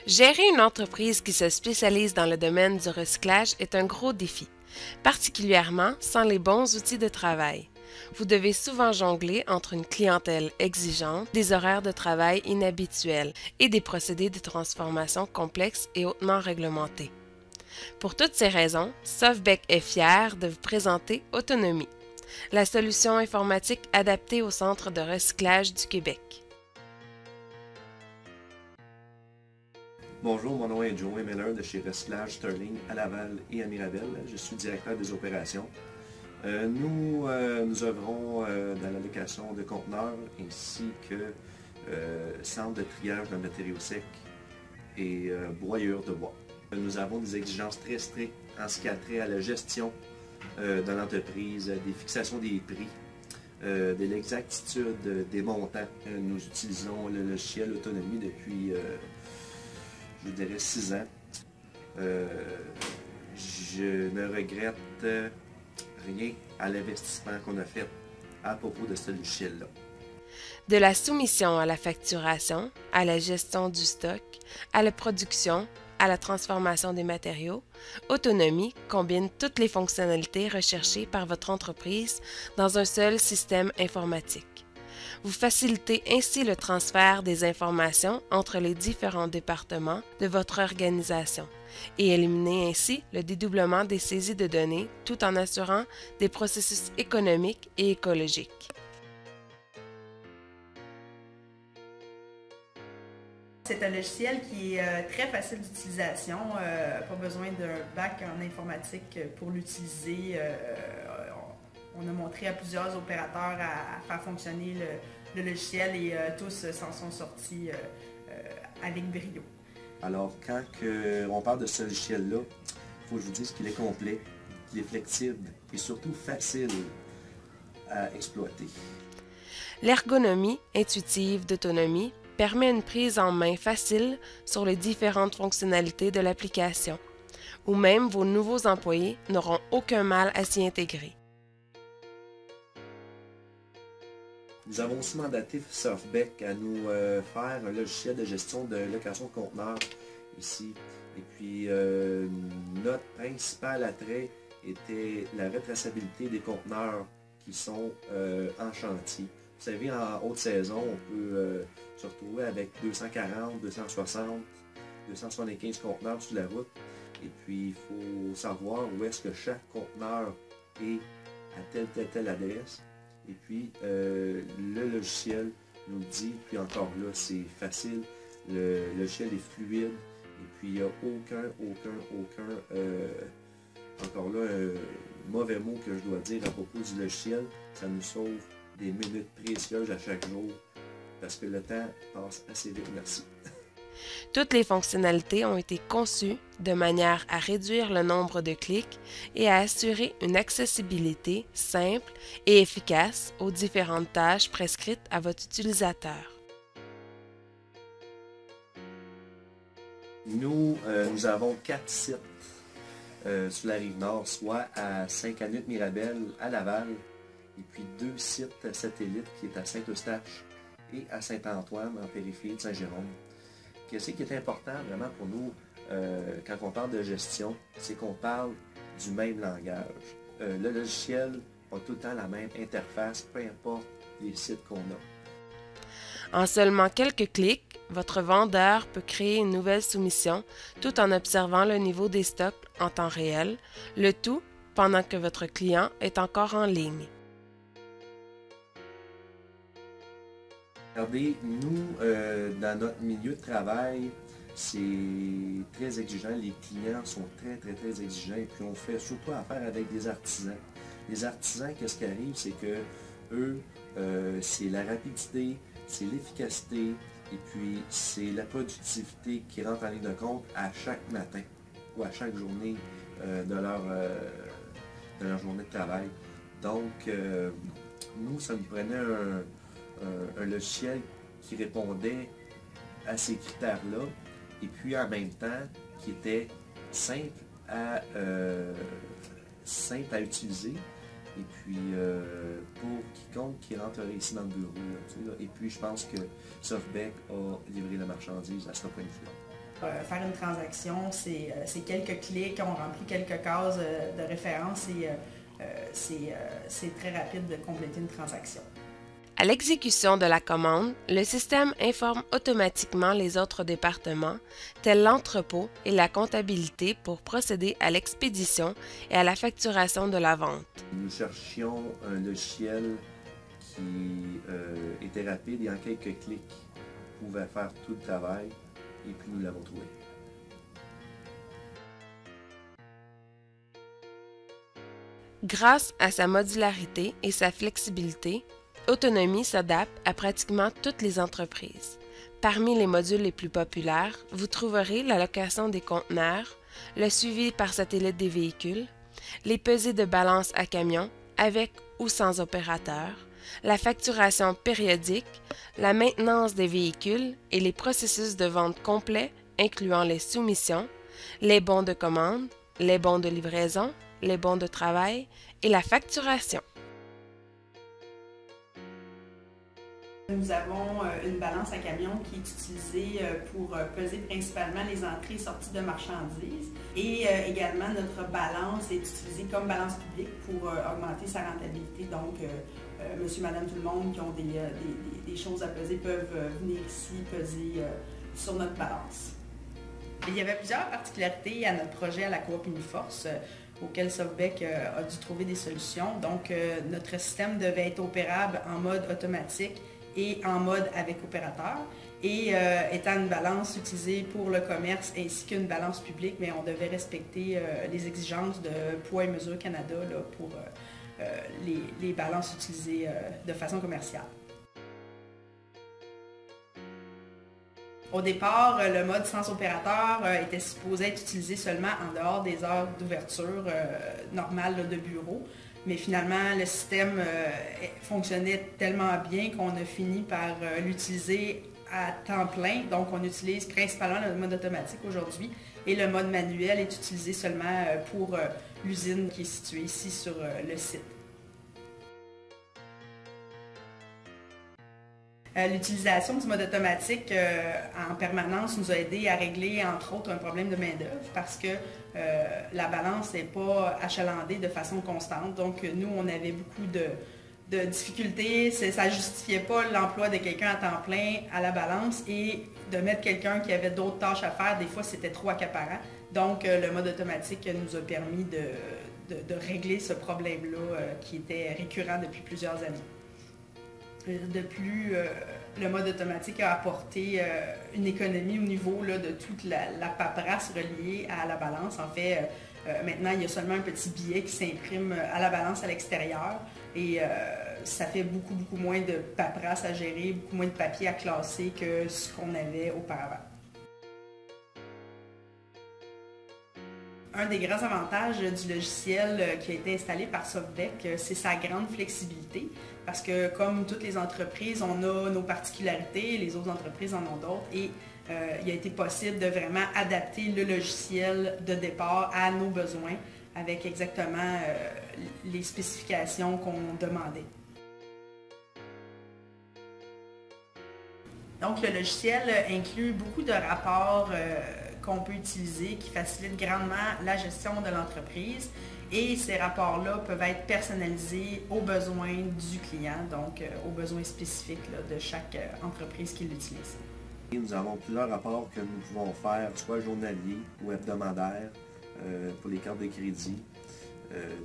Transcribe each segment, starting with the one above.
Gérer une entreprise qui se spécialise dans le domaine du recyclage est un gros défi, particulièrement sans les bons outils de travail. Vous devez souvent jongler entre une clientèle exigeante, des horaires de travail inhabituels et des procédés de transformation complexes et hautement réglementés. Pour toutes ces raisons, Softbec est fier de vous présenter Autonomie, la solution informatique adaptée au Centre de recyclage du Québec. Bonjour, mon nom est Joey Miller de chez Recyclage Sterling à Laval et à Mirabel. Je suis directeur des opérations. Nous œuvrons dans la location de conteneurs ainsi que centre de triage de matériaux secs et broyure de bois. Nous avons des exigences très strictes en ce qui a trait à la gestion de l'entreprise, des fixations des prix, de l'exactitude des montants. Nous utilisons le logiciel Autonomie depuis je dirais 6 ans. Je ne regrette rien à l'investissement qu'on a fait à propos de ce logiciel-là. De la soumission à la facturation, à la gestion du stock, à la production, à la transformation des matériaux, Autonomie combine toutes les fonctionnalités recherchées par votre entreprise dans un seul système informatique. Vous facilitez ainsi le transfert des informations entre les différents départements de votre organisation et éliminez ainsi le dédoublement des saisies de données tout en assurant des processus économiques et écologiques. C'est un logiciel qui est très facile d'utilisation, pas besoin d'un bac en informatique pour l'utiliser. On a montré à plusieurs opérateurs à faire fonctionner le logiciel et tous s'en sont sortis avec brio. Alors, quand on parle de ce logiciel-là, il faut que je vous dise qu'il est complet, qu'il est flexible et surtout facile à exploiter. L'ergonomie intuitive d'Autonomie permet une prise en main facile sur les différentes fonctionnalités de l'application, où même vos nouveaux employés n'auront aucun mal à s'y intégrer. Nous avons aussi mandaté Softbec à nous faire un logiciel de gestion de location de conteneurs ici. Et puis, notre principal attrait était la retraçabilité des conteneurs qui sont en chantier. Vous savez, en haute saison, on peut se retrouver avec 240, 260, 275 conteneurs sur la route. Et puis, il faut savoir où est-ce que chaque conteneur est à telle adresse. Et puis, le logiciel nous dit, puis encore là, c'est facile, le logiciel est fluide, et puis il n'y a aucun, encore là, mauvais mot que je dois dire à propos du logiciel. Ça nous sauve des minutes précieuses à chaque jour, parce que le temps passe assez vite, merci. Toutes les fonctionnalités ont été conçues de manière à réduire le nombre de clics et à assurer une accessibilité simple et efficace aux différentes tâches prescrites à votre utilisateur. Nous avons 4 sites sur la Rive-Nord, soit à Saint-Canute-Mirabel, à Laval, et puis 2 sites satellites qui est à Saint-Eustache et à Saint-Antoine, en périphérie de Saint-Jérôme. Ce qui est important vraiment pour nous quand on parle de gestion, c'est qu'on parle du même langage. Le logiciel a tout le temps la même interface, peu importe les sites qu'on a. En seulement quelques clics, votre vendeur peut créer une nouvelle soumission tout en observant le niveau des stocks en temps réel, le tout pendant que votre client est encore en ligne. Regardez, nous, dans notre milieu de travail, c'est très exigeant. Les clients sont très exigeants. Et puis, on fait surtout affaire avec des artisans. Les artisans, qu'est-ce qui arrive? C'est que eux, c'est la rapidité, c'est l'efficacité, et puis c'est la productivité qui rentre en ligne de compte à chaque matin ou à chaque journée de leur journée de travail. Donc, nous, ça nous prenait un logiciel qui répondait à ces critères-là et puis en même temps qui était simple à utiliser et puis pour quiconque qui rentrerait ici dans le bureau. Là, et puis je pense que Softbec a livré la marchandise à ce point de vue-là. Faire une transaction, c'est quelques clics, on remplit quelques cases de référence et c'est très rapide de compléter une transaction. À l'exécution de la commande, le système informe automatiquement les autres départements, tels l'entrepôt et la comptabilité, pour procéder à l'expédition et à la facturation de la vente. Nous cherchions un logiciel qui était rapide et en quelques clics pouvait faire tout le travail, et puis nous l'avons trouvé. Grâce à sa modularité et sa flexibilité, Autonomie s'adapte à pratiquement toutes les entreprises. Parmi les modules les plus populaires, vous trouverez la location des conteneurs, le suivi par satellite des véhicules, les pesées de balance à camion avec ou sans opérateur, la facturation périodique, la maintenance des véhicules et les processus de vente complets incluant les soumissions, les bons de commande, les bons de livraison, les bons de travail et la facturation. Nous avons une balance à camion qui est utilisée pour peser principalement les entrées et sorties de marchandises. Et également, notre balance est utilisée comme balance publique pour augmenter sa rentabilité. Donc, monsieur, madame, tout le monde qui ont des choses à peser peuvent venir ici peser sur notre balance. Il y avait plusieurs particularités à notre projet à la Coop Uniforce auquel Softbec a dû trouver des solutions. Donc, notre système devait être opérable en mode automatique et en mode avec opérateur. Et étant une balance utilisée pour le commerce ainsi qu'une balance publique, mais on devait respecter les exigences de Poids et Mesure Canada là, pour les balances utilisées de façon commerciale. Au départ, le mode sans opérateur était supposé être utilisé seulement en dehors des heures d'ouverture normales là, de bureau. Mais finalement, le système fonctionnait tellement bien qu'on a fini par l'utiliser à temps plein. Donc, on utilise principalement le mode automatique aujourd'hui et le mode manuel est utilisé seulement pour l'usine qui est située ici sur le site. L'utilisation du mode automatique en permanence nous a aidé à régler, entre autres, un problème de main-d'œuvre parce que la balance n'est pas achalandée de façon constante. Donc, nous, on avait beaucoup de difficultés. Ça ne justifiait pas l'emploi de quelqu'un à temps plein à la balance et de mettre quelqu'un qui avait d'autres tâches à faire. Des fois, c'était trop accaparant. Donc, le mode automatique nous a permis de régler ce problème-là qui était récurrent depuis plusieurs années. De plus, le mode automatique a apporté une économie au niveau là, de toute la paperasse reliée à la balance. En fait, maintenant, il y a seulement un petit billet qui s'imprime à la balance à l'extérieur et ça fait beaucoup moins de paperasse à gérer, beaucoup moins de papier à classer que ce qu'on avait auparavant. Un des grands avantages du logiciel qui a été installé par Softbec, c'est sa grande flexibilité. Parce que comme toutes les entreprises, on a nos particularités, les autres entreprises en ont d'autres. Et il a été possible de vraiment adapter le logiciel de départ à nos besoins avec exactement les spécifications qu'on demandait. Donc le logiciel inclut beaucoup de rapports qu'on peut utiliser qui facilitent grandement la gestion de l'entreprise et ces rapports-là peuvent être personnalisés aux besoins du client, donc aux besoins spécifiques là, de chaque entreprise qui l'utilise. Nous avons plusieurs rapports que nous pouvons faire, soit journaliers ou hebdomadaires, pour les cartes de crédit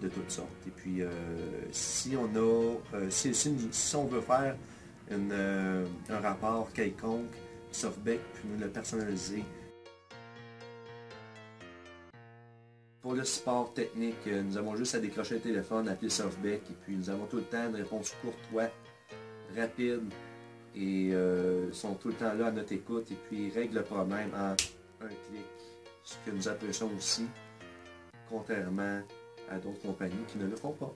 de toutes sortes. Et puis, si on veut faire un rapport quelconque, Softbec peut nous le personnaliser. Pour le support technique, nous avons juste à décrocher le téléphone, appeler Softbec et puis nous avons tout le temps une réponse courtoise, rapide et sont tout le temps là à notre écoute et puis règlent le problème en un clic, ce que nous apprécions aussi, contrairement à d'autres compagnies qui ne le font pas.